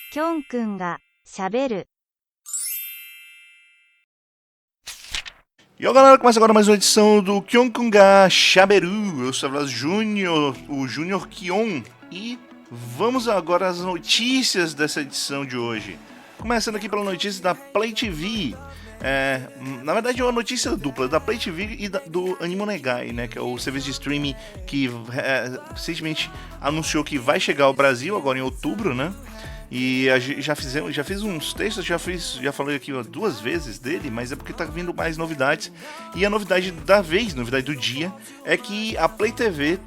きょんくんがしゃべる E ó, galera, começa agora mais uma edição do Kyonkunga Shaberu. Eu sou o Vlas Júnior, o Júnior Kion, e vamos agora às notícias dessa edição de hoje. Começando aqui pela notícia da Play TV. Na verdade é uma notícia dupla, da Play TV e do Anime Onegai, né, que é o serviço de streaming que recentemente anunciou que vai chegar ao Brasil agora em outubro, né? E já fiz uns textos, já falei aqui 2 vezes dele, mas é porque tá vindo mais novidades. E a novidade da vez, novidade do dia, é que a Play TV,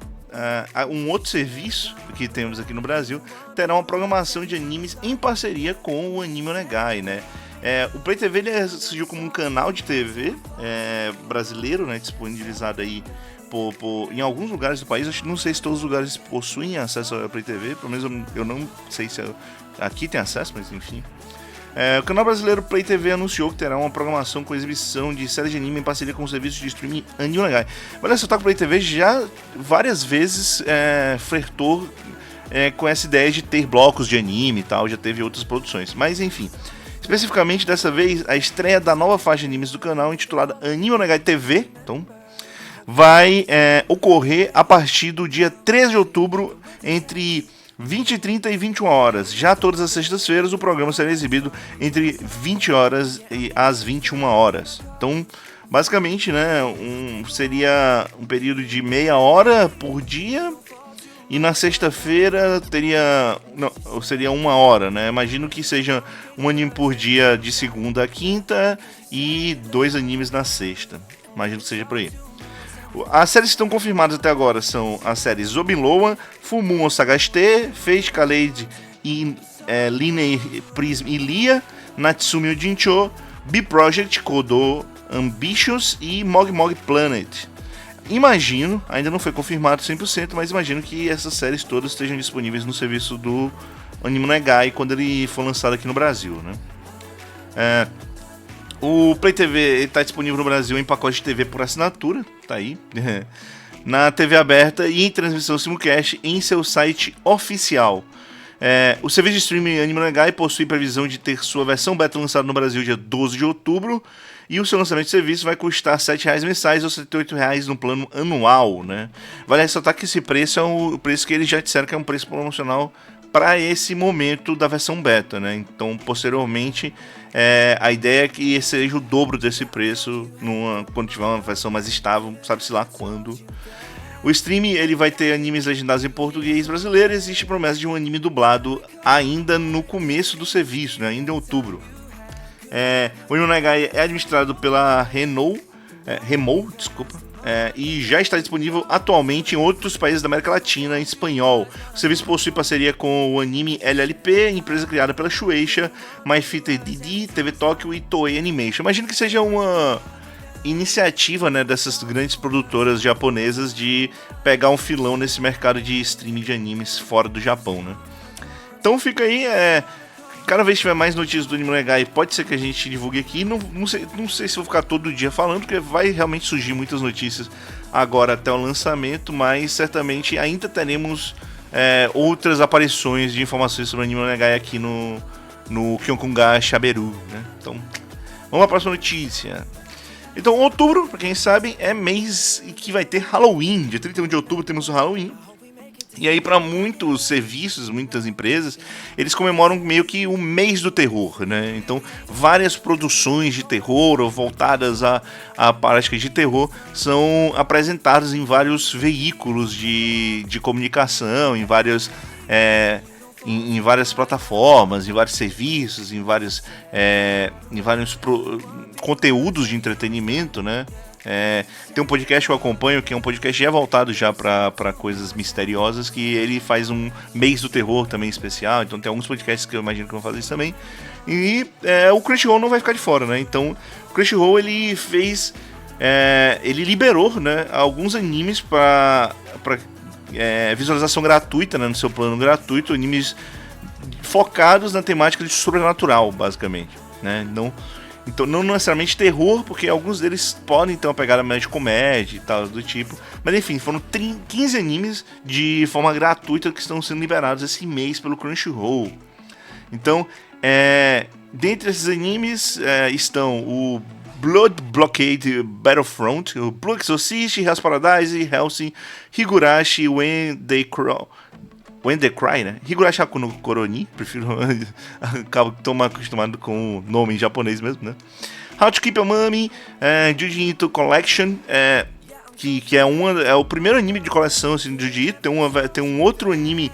um outro serviço que temos aqui no Brasil, terá uma programação de animes em parceria com o Anime Onegai, né? O Play TV ele surgiu como um canal de TV brasileiro, né, disponibilizado aí em alguns lugares do país. Não sei se todos os lugares possuem acesso à Play TV, pelo menos eu não sei se aqui tem acesso, mas enfim. O canal brasileiro Play TV anunciou que terá uma programação com exibição de séries de anime em parceria com o serviço de streaming Anime Onegai. Olha só, o Play TV já várias vezes flertou com essa ideia de ter blocos de anime e tal, já teve outras produções, mas enfim. Especificamente dessa vez, a estreia da nova faixa de animes do canal, intitulada Anime Onegai TV, então, vai ocorrer a partir do dia 13 de outubro, entre 20h30 e 21 horas. Já todas as sextas-feiras o programa será exibido entre 20 horas e às 21 horas. Então, basicamente, né, seria um período de meia hora por dia. E na sexta-feira seria 1 hora, né? Imagino que seja um anime por dia de segunda a quinta e 2 animes na sexta. Imagino que seja por aí. As séries que estão confirmadas até agora são as séries Zobiloa, Fullmoon Osagashite, Fate Kaleid e Linear Prism Ilia, Natsumi Ujincho, B-Project Kodo Ambitious e Mog Mog Planet. Imagino, ainda não foi confirmado 100%, mas imagino que essas séries todas estejam disponíveis no serviço do Anime Onegai quando ele for lançado aqui no Brasil, né? O Play TV está disponível no Brasil em pacote de TV por assinatura, tá aí, na TV aberta e em transmissão simulcast em seu site oficial. O serviço de streaming Anime Onegai possui previsão de ter sua versão beta lançada no Brasil dia 12 de outubro, e o seu lançamento de serviço vai custar R$ 7,00 mensais ou R$ 78,00 no plano anual, né? Vale ressaltar que esse preço é o preço que eles já disseram que é um preço promocional para esse momento da versão beta, né? Então, posteriormente, a ideia é que seja o dobro desse preço quando tiver uma versão mais estável, sabe-se lá quando. O streaming ele vai ter animes legendados em português brasileiro. Existe promessa de um anime dublado ainda no começo do serviço, né? Ainda em outubro. O Anime Onegai é administrado pela Remou, e já está disponível atualmente em outros países da América Latina em espanhol. O serviço possui parceria com o Anime LLP, empresa criada pela Shueisha, MyFighter DD, TV Tokyo e Toei Animation. Imagino que seja uma iniciativa, né, dessas grandes produtoras japonesas de pegar um filão nesse mercado de streaming de animes fora do Japão, né? Então fica aí, cada vez que tiver mais notícias do Anime Onegai, pode ser que a gente divulgue aqui. Não sei se vou ficar todo dia falando, porque vai realmente surgir muitas notícias agora até o lançamento, mas certamente ainda teremos outras aparições de informações sobre o Anime Onegai aqui no Kyonkunga Shaberu, né? Então, vamos para a próxima notícia. Então, outubro, para quem sabe, é mês que vai ter Halloween. Dia 31 de outubro temos o Halloween. E aí, para muitos serviços, muitas empresas, eles comemoram meio que o mês do terror, né? Então, várias produções de terror ou voltadas à prática de terror são apresentadas em vários veículos de comunicação, em várias plataformas, em vários serviços, em vários conteúdos de entretenimento, né? Tem um podcast que eu acompanho, que é um podcast já voltado já para coisas misteriosas, que ele faz um mês do terror também especial. Então tem alguns podcasts que eu imagino que vão fazer isso também. E o Crunchyroll não vai ficar de fora, né? Então o Crunchyroll ele liberou, né, alguns animes para visualização gratuita, né, no seu plano gratuito, animes focados na temática de sobrenatural, basicamente, né? Então não necessariamente terror, porque alguns deles podem ter uma pegada mais de comédia e tal do tipo. Mas enfim, foram 15 animes de forma gratuita que estão sendo liberados esse mês pelo Crunchyroll. Então, dentre esses animes estão o Blood Blockade Battlefront, o Blue Exorcist, Hell's Paradise, Hellsing, Higurashi, When They Cry, né? Higurashi Haku no Koroni, prefiro acabo tomar acostumado com o nome em japonês mesmo, né? How to Keep Your Mummy, Jujutsu Collection, que é o primeiro anime de coleção assim, de Jujutsu. Tem um outro anime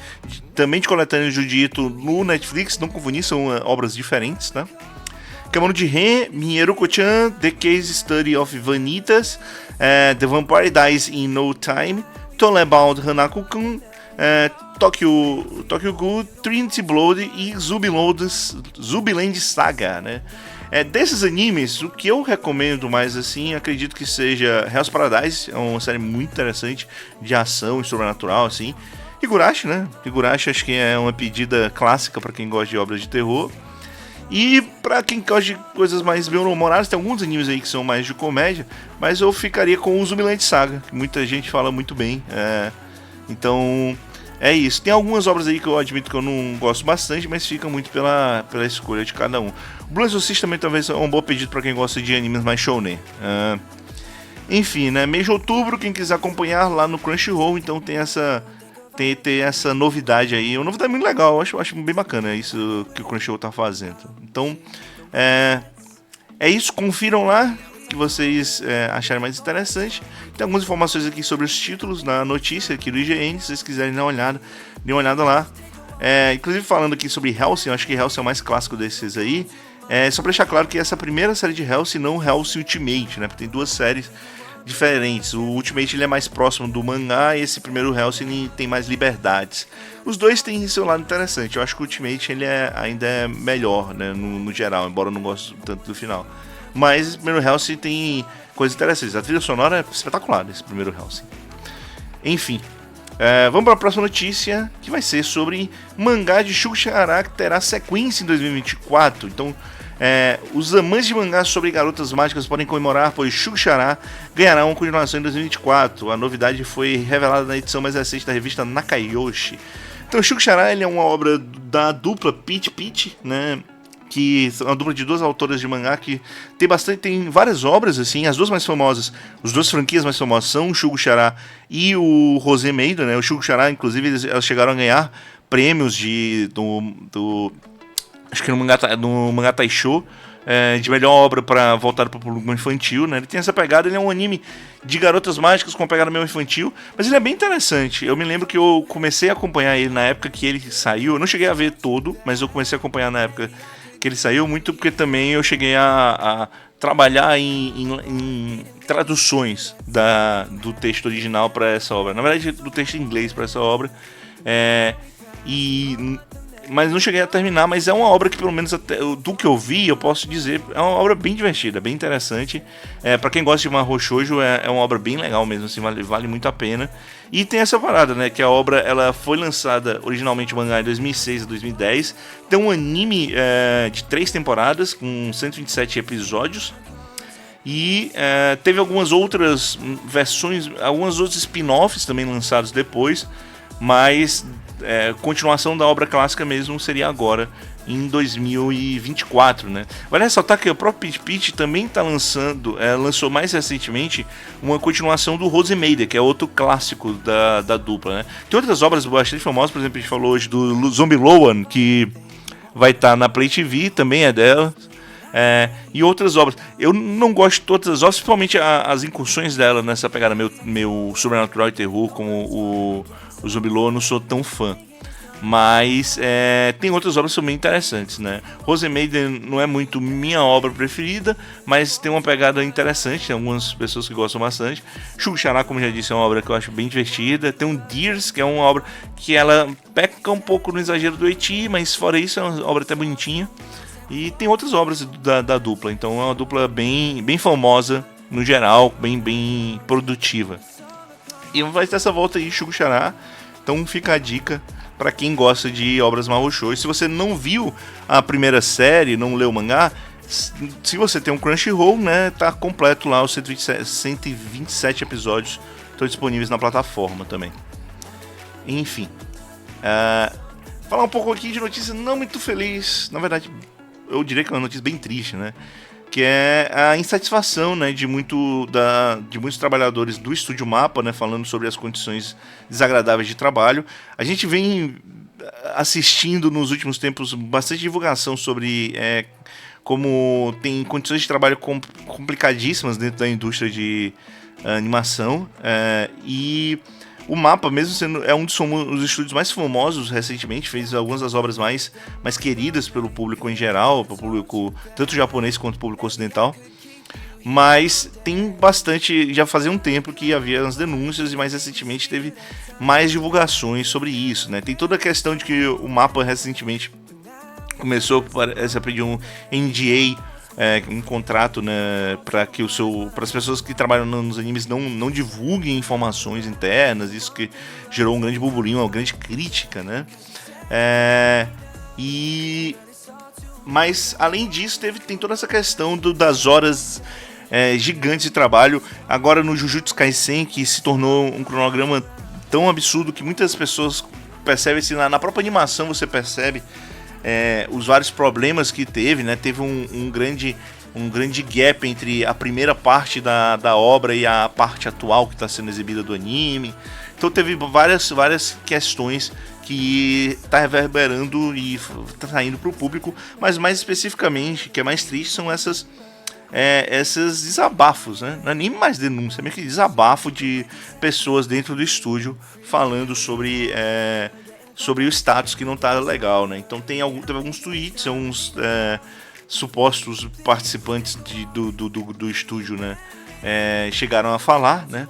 também de coletânea de Jujutsu no Netflix, não confundir, são obras diferentes, tá? Kemono de Ren, Mieruko-chan, The Case Study of Vanitas, The Vampire Dies in No Time, Tolebound Hanako-kun, Tokyo Ghoul, Trinity Blood e Zubiland Saga, né? Desses animes, o que eu recomendo mais assim, acredito que seja Hell's Paradise, é uma série muito interessante de ação e sobrenatural, assim. Higurashi, né? Higurashi acho que é uma pedida clássica para quem gosta de obras de terror. E pra quem gosta de coisas mais bem-humoradas, tem alguns animes aí que são mais de comédia, mas eu ficaria com o Zubiland Saga, que muita gente fala muito bem. Então, é isso. Tem algumas obras aí que eu admito que eu não gosto bastante, mas fica muito pela escolha de cada um. O Blue Exorcist também talvez é um bom pedido pra quem gosta de animes mais shounen. Enfim, né? Mês de outubro, quem quiser acompanhar lá no Crunchyroll, então tem essa novidade aí, uma novidade muito legal, eu acho bem bacana isso que o Crunchyroll tá fazendo. Então, é isso, confiram lá que vocês acharem mais interessante. Tem algumas informações aqui sobre os títulos na notícia aqui do IGN, se vocês quiserem dar uma olhada, dê uma olhada lá. Inclusive falando aqui sobre Hellsing, eu acho que Hellsing é o mais clássico desses aí. Só pra deixar claro que essa primeira série de Hellsing, não Hellsing Ultimate, né, porque tem duas séries diferentes. O Ultimate ele é mais próximo do mangá e esse primeiro Hellsing tem mais liberdades. Os dois têm seu lado interessante. Eu acho que o Ultimate ele ainda é melhor, né, no geral, embora eu não goste tanto do final. Mas esse primeiro Hellsing tem coisas interessantes. A trilha sonora é espetacular nesse primeiro Hellsing. Enfim, vamos para a próxima notícia, que vai ser sobre mangá de Shugochara que terá sequência em 2024. Então, os amantes de mangás sobre garotas mágicas podem comemorar, pois Shugochara ganhará uma continuação em 2024. A novidade foi revelada na edição mais recente da revista Nakayoshi. Então, Shugochara ele é uma obra da dupla Peach, né? Que é uma dupla de duas autoras de mangá que tem várias obras, assim. As duas mais famosas, as duas franquias mais famosas são o Shugochara e o Rose Maiden, né? O Shugochara, inclusive, elas chegaram a ganhar prêmios acho que no mangá Taisho, de melhor obra voltada para o público infantil, né? Ele tem essa pegada, ele é um anime de garotas mágicas com uma pegada meio infantil, mas ele é bem interessante. Eu me lembro que eu comecei a acompanhar ele na época que ele saiu. Eu não cheguei a ver todo, mas eu comecei a acompanhar na época que ele saiu, muito porque também eu cheguei a trabalhar em traduções do texto original para essa obra. Na verdade, do texto em inglês para essa obra. Mas não cheguei a terminar, mas é uma obra que, pelo menos do que eu vi, eu posso dizer, é uma obra bem divertida, bem interessante. Pra quem gosta de Mahou Shoujo, é uma obra bem legal mesmo, assim, vale muito a pena. E tem essa parada, né, que a obra ela foi lançada originalmente o mangá em 2006 a 2010. Tem um anime de 3 temporadas, com 127 episódios. E teve algumas outras versões, alguns outros spin-offs também lançados depois, mas continuação da obra clássica mesmo seria agora, em 2024, né? Vale ressaltar que o próprio Peach também está lançou mais recentemente uma continuação do Rose Maiden, que é outro clássico da dupla, né? Tem outras obras bastante famosas, por exemplo, a gente falou hoje do Zombie Loan, que vai estar na Play TV, também é dela. E outras obras. Eu não gosto de todas as obras, principalmente as incursões dela nessa pegada meio sobrenatural e terror, como o Zombie Loan, eu não sou tão fã. Mas tem outras obras que são bem interessantes, né? Rose Maiden não é muito minha obra preferida, mas tem uma pegada interessante, tem algumas pessoas que gostam bastante. Shugochara, como já disse, é uma obra que eu acho bem divertida. Tem um Dears, que é uma obra que ela peca um pouco no exagero do eti, mas fora isso é uma obra até bonitinha. E tem outras obras da dupla, então é uma dupla bem famosa no geral, bem produtiva. E vai ter essa volta aí, Shugochara, então fica a dica para quem gosta de obras Mahou Shoujo. E se você não viu a primeira série, não leu o mangá, se você tem um Crunchyroll, né, tá completo lá, os 127 episódios estão disponíveis na plataforma também. Enfim, falar um pouco aqui de notícia não muito feliz, na verdade, eu diria que é uma notícia bem triste, né? Que é a insatisfação, né, de muitos trabalhadores do Estúdio Mapa, né, falando sobre as condições desagradáveis de trabalho. A gente vem assistindo nos últimos tempos bastante divulgação sobre como tem condições de trabalho complicadíssimas dentro da indústria de animação, e o Mapa, mesmo sendo um dos estúdios mais famosos recentemente, fez algumas das obras mais queridas pelo público em geral, pelo público tanto japonês quanto público ocidental. Mas tem bastante, já fazia um tempo que havia as denúncias e mais recentemente teve mais divulgações sobre isso, né? Tem toda a questão de que o Mapa recentemente começou a pedir um NDA, um contrato, né, para as pessoas que trabalham nos animes não divulguem informações internas. Isso que gerou um grande burburinho, uma grande crítica, né? Mas além disso tem toda essa questão das horas gigantes de trabalho. Agora no Jujutsu Kaisen, que se tornou um cronograma tão absurdo que muitas pessoas percebem, assim, na própria animação você percebe os vários problemas que teve, né? Teve um grande gap entre a primeira parte da obra e a parte atual que está sendo exibida do anime. Então teve várias questões que está reverberando e está saindo para o público, mas mais especificamente, que é mais triste, são esses desabafos, né? Não é nem mais denúncia, é meio que desabafo de pessoas dentro do estúdio falando sobre o status que não tá legal, né? Então teve alguns tweets, alguns supostos participantes do estúdio, né? Chegaram a falar, né?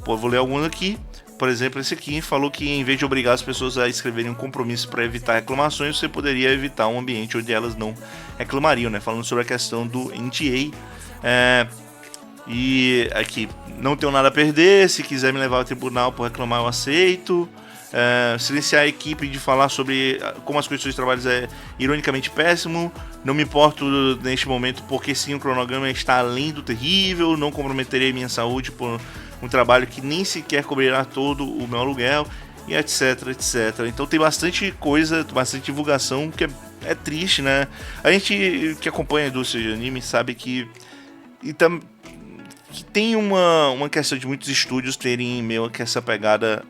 Pô, vou ler alguns aqui. Por exemplo, esse aqui falou que em vez de obrigar as pessoas a escreverem um compromisso para evitar reclamações, você poderia evitar um ambiente onde elas não reclamariam, né? Falando sobre a questão do NDA. E aqui, não tenho nada a perder, se quiser me levar ao tribunal por reclamar eu aceito. Silenciar a equipe de falar sobre como as condições de trabalho ironicamente péssimo. Não me importo neste momento porque sim, o cronograma está além do terrível. Não comprometerei minha saúde por um trabalho que nem sequer cobrirá todo o meu aluguel, e etc, etc. Então tem bastante coisa, bastante divulgação que é triste, né? A gente que acompanha a indústria de anime sabe que tem uma questão de muitos estúdios terem meio que essa pegada,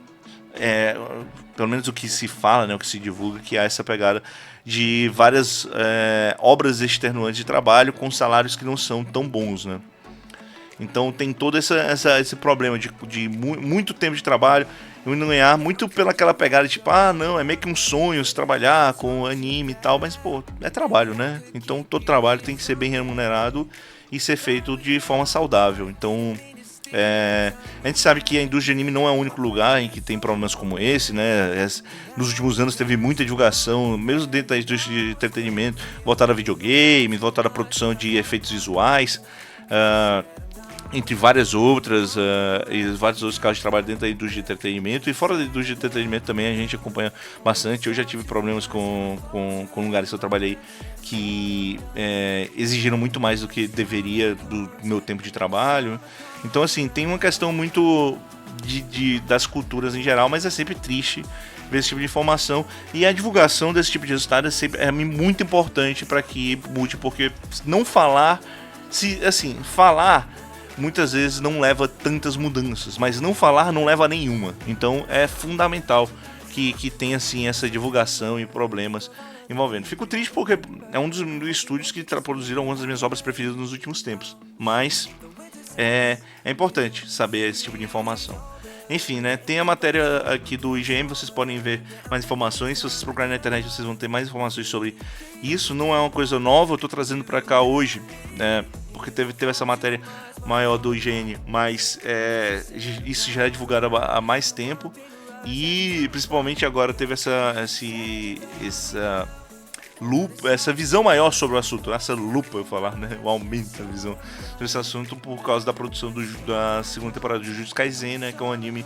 pelo menos o que se fala, né, o que se divulga, que há essa pegada de várias obras extenuantes de trabalho com salários que não são tão bons, né? Então tem todo esse problema de muito tempo de trabalho e não ganhar, muito pelaquela pegada de tipo, não, é meio que um sonho se trabalhar com anime e tal, mas pô, é trabalho, né? Então todo trabalho tem que ser bem remunerado e ser feito de forma saudável. Então a gente sabe que a indústria de anime não é o único lugar em que tem problemas como esse, né? Nos últimos anos teve muita divulgação, mesmo dentro da indústria de entretenimento, voltada a videogame, voltada à produção de efeitos visuais, entre várias outras, e vários outros casos de trabalho dentro da indústria de entretenimento. E fora da indústria de entretenimento também a gente acompanha bastante. Eu já tive problemas com lugares que eu trabalhei que exigiram muito mais do que deveria do meu tempo de trabalho. Então, assim, tem uma questão muito das culturas em geral, mas é sempre triste ver esse tipo de informação. E a divulgação desse tipo de resultado é muito importante para que mude, porque não falar, falar muitas vezes não leva tantas mudanças, mas não falar não leva a nenhuma. Então é fundamental que tenha assim essa divulgação e problemas envolvendo. Fico triste porque é um dos estúdios que produziram algumas das minhas obras preferidas nos últimos tempos, mas é importante saber esse tipo de informação. Enfim, né, tem a matéria aqui do IGM, vocês podem ver mais informações. Se vocês procurarem na internet, vocês vão ter mais informações sobre isso. Não é uma coisa nova, eu tô trazendo para cá hoje, porque teve essa matéria maior do IGN, mas isso já é divulgado há mais tempo. E principalmente agora teve essa visão maior sobre o assunto, essa lupa, eu falar, né? O aumento da visão sobre esse assunto por causa da produção da segunda temporada de Jujutsu Kaisen, né? Que é um anime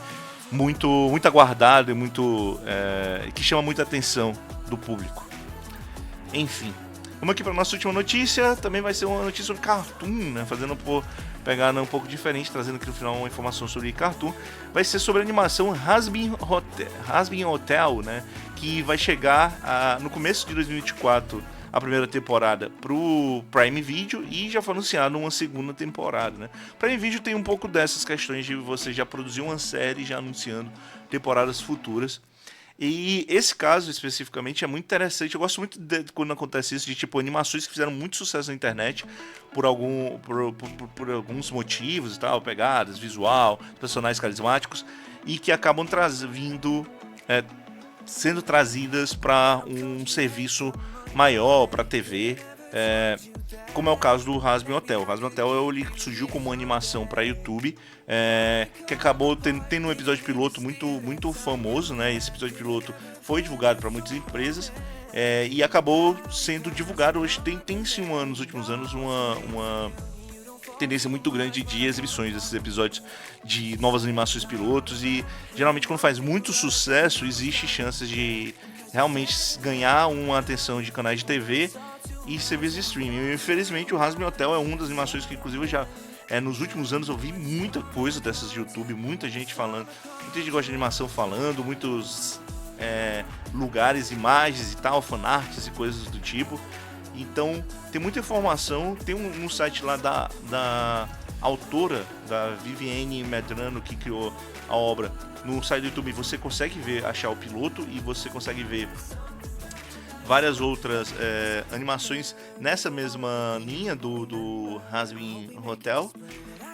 muito, muito aguardado e que chama muita atenção do público. Enfim, Vamos aqui para nossa última notícia, também vai ser uma notícia sobre Cartoon, né? Fazendo pegada um pouco diferente, trazendo aqui no final uma informação sobre Cartoon. Vai ser sobre a animação Hazbin Hotel, né? Que vai chegar no começo de 2024, a primeira temporada pro Prime Video, e já foi anunciado uma segunda temporada, né? Prime Video tem um pouco dessas questões de você já produzir uma série já anunciando temporadas futuras. E esse caso especificamente é muito interessante. Eu gosto muito quando acontece isso, de tipo animações que fizeram muito sucesso na internet por alguns motivos e tal, pegadas, visual, personagens carismáticos, e que acabam sendo trazidas para um serviço maior, para TV, como é o caso do Hazbin Hotel. O Hazbin Hotel ele surgiu como uma animação para YouTube, que acabou tendo um episódio piloto muito famoso, né? Esse episódio piloto foi divulgado para muitas empresas, e acabou sendo divulgado. Hoje tem sim, nos últimos anos uma tendência muito grande de exibições desses episódios de novas animações pilotos, e geralmente quando faz muito sucesso existe chances de realmente ganhar uma atenção de canais de TV e serviços de streaming. Infelizmente o Hazbin Hotel é uma das animações que inclusive eu já nos últimos anos eu vi muita coisa dessas de YouTube, muita gente falando, muita gente gosta de animação falando, muitos lugares, imagens e tal, fanarts e coisas do tipo. Então tem muita informação, tem um site lá da autora, da Vivienne Medrano, que criou a obra. No site do YouTube você consegue achar o piloto, e você consegue ver várias outras animações nessa mesma linha do Hazbin Hotel.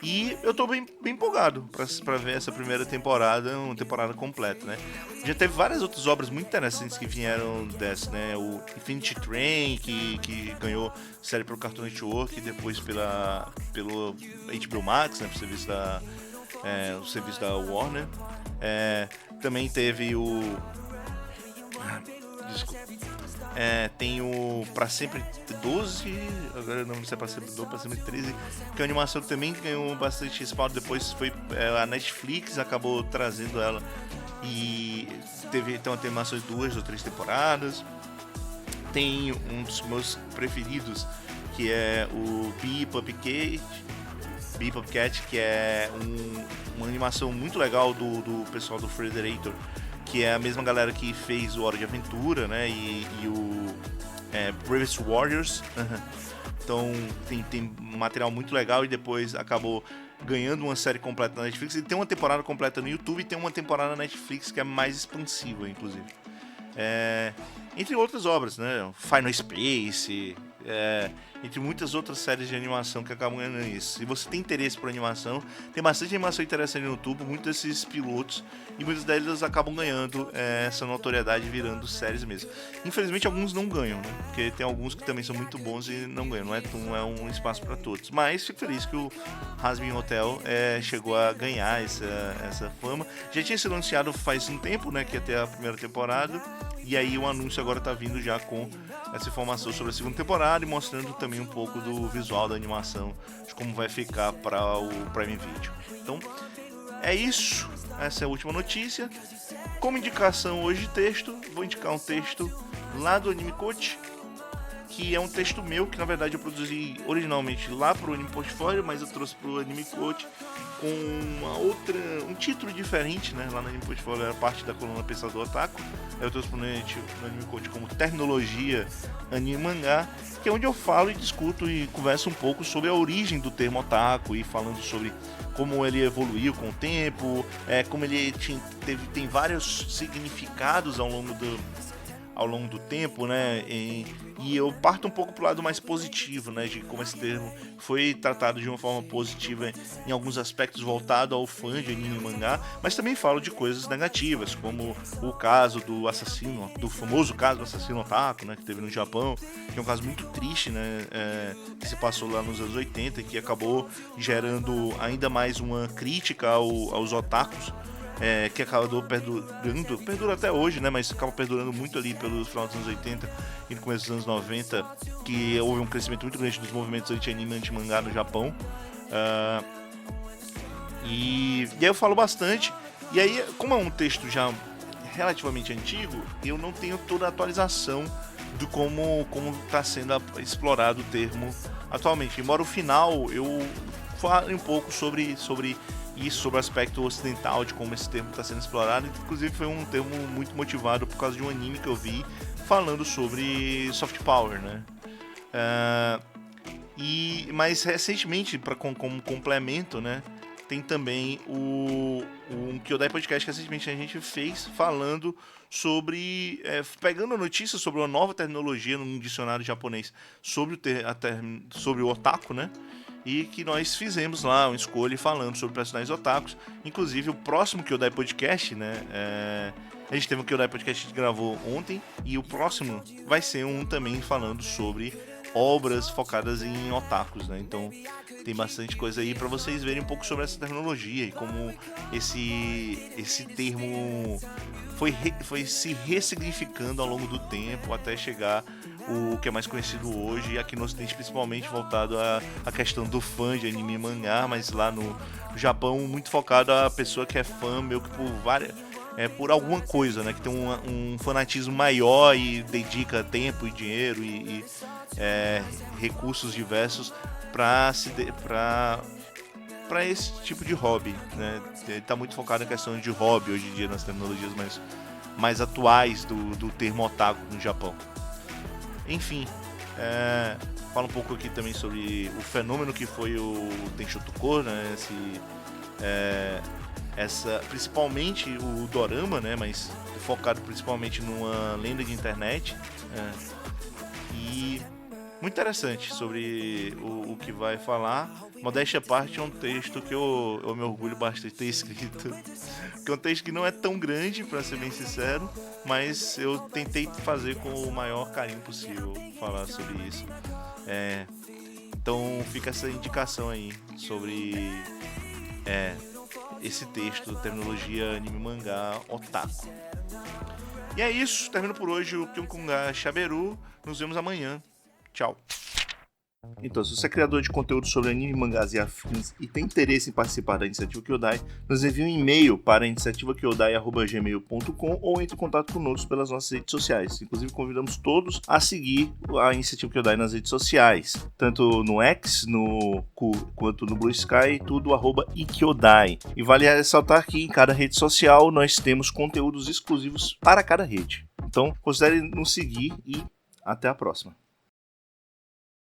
E eu tô bem empolgado pra ver essa primeira temporada, uma temporada completa, né? Já teve várias outras obras muito interessantes que vieram dessa, né? O Infinity Train, que ganhou série pelo Cartoon Network e depois pelo HBO Max, né? Pro serviço da Warner. Também teve tem o Pra Sempre 12, agora não sei se é Pra Sempre 12, Pra Sempre 13, que é uma animação que também ganhou bastante espaço. Depois foi a Netflix acabou trazendo ela, e tem uma animação de 2 ou 3 temporadas. Tem um dos meus preferidos, que é o Bebop Cat, que é uma animação muito legal do pessoal do Frederator, que é a mesma galera que fez o Hora de Aventura, né? E o Bravest Warriors. Então tem um material muito legal, e depois acabou ganhando uma série completa na Netflix. E tem uma temporada completa no YouTube, e tem uma temporada na Netflix que é mais expansiva, inclusive. Entre outras obras, né? Final Space, entre muitas outras séries de animação que acabam ganhando isso. Se você tem interesse por animação, tem bastante animação interessante no YouTube, muitos desses pilotos, e muitas delas acabam ganhando essa notoriedade, virando séries mesmo. Infelizmente alguns não ganham, né? Porque tem alguns que também são muito bons e não ganham, não é um espaço para todos. Mas fico feliz que o Hazbin Hotel chegou a ganhar essa fama. Já tinha sido anunciado faz um tempo, né, que ia ter a primeira temporada, e aí o anúncio agora tá vindo já com essa informação sobre a segunda temporada, e mostrando também um pouco do visual da animação, de como vai ficar para o Prime Video. Então é isso, essa é a última notícia. Como indicação hoje de texto, vou indicar um texto lá do Anime Coach, que é um texto meu, que na verdade eu produzi originalmente lá pro Anime Portfólio, mas eu trouxe pro Anime Coach com um título diferente, né? Lá no Anime Portfólio era parte da coluna Pensador Otaku, eu trouxe pro Anime Coach como Tecnologia Anime Mangá, que é onde eu falo e discuto e converso um pouco sobre a origem do termo otaku, e falando sobre como ele evoluiu com o tempo, como ele tem vários significados ao longo do tempo, né? E eu parto um pouco pro lado mais positivo, né? De como esse termo foi tratado de uma forma positiva em alguns aspectos voltado ao fã de anime e mangá, mas também falo de coisas negativas, como o caso do famoso caso do assassino otaku, né? Que teve no Japão, que é um caso muito triste, né? Que se passou lá nos anos 80, que acabou gerando ainda mais uma crítica aos otakus, que acabou perdura até hoje, né? Mas acaba perdurando muito ali pelos final dos anos 80 e no começo dos anos 90, que houve um crescimento muito grande dos movimentos anti-anime e anti-mangá no Japão. E aí eu falo bastante, e aí, como é um texto já relativamente antigo, eu não tenho toda a atualização do como está sendo explorado o termo atualmente. Embora o final eu fale um pouco sobre isso, sobre o aspecto ocidental de como esse termo está sendo explorado. Inclusive foi um termo muito motivado por causa de um anime que eu vi falando sobre soft power, né? Mas recentemente, como complemento, né, tem também um Kyodai Podcast que recentemente a gente fez falando sobre, pegando notícias sobre uma nova terminologia num dicionário japonês sobre o otaku, né? E que nós fizemos lá uma escolha falando sobre personagens otakus. Inclusive o próximo Kyodai Podcast, né? A gente teve um Kyodai Podcast que gravou ontem, e o próximo vai ser um também falando sobre obras focadas em otakus, né? Então tem bastante coisa aí para vocês verem um pouco sobre essa terminologia e como esse termo foi se ressignificando ao longo do tempo até chegar o que é mais conhecido hoje, aqui no Ocidente principalmente voltado à questão do fã de anime e mangá, mas lá no Japão muito focado a pessoa que é fã meio que por alguma coisa, né? Que tem um fanatismo maior e dedica tempo e dinheiro e recursos diversos para esse tipo de hobby, né? Ele tá muito focado na questão de hobby hoje em dia, nas tecnologias mais atuais do termo otaku no Japão. Enfim, fala um pouco aqui também sobre o fenômeno que foi o Tenshotoku, né? Principalmente o dorama, né? Mas focado principalmente numa lenda de internet. E muito interessante sobre o que vai falar. Modéstia à parte, é um texto que eu me orgulho bastante de ter escrito. Que é um texto que não é tão grande, para ser bem sincero, mas eu tentei fazer com o maior carinho possível falar sobre isso. Então fica essa indicação aí sobre esse texto, terminologia anime mangá otaku. E é isso, termino por hoje o Kyonkunga Shaberu. Nos vemos amanhã. Tchau. Então, se você é criador de conteúdo sobre anime, mangás e afins e tem interesse em participar da Iniciativa Kyodai, nos envie um e-mail para iniciativakyodai@gmail.com ou entre em contato conosco pelas nossas redes sociais. Inclusive, convidamos todos a seguir a Iniciativa Kyodai nas redes sociais, tanto no X, quanto no Blue Sky, tudo @ikyodai. E vale ressaltar que em cada rede social nós temos conteúdos exclusivos para cada rede. Então, considere nos seguir e até a próxima.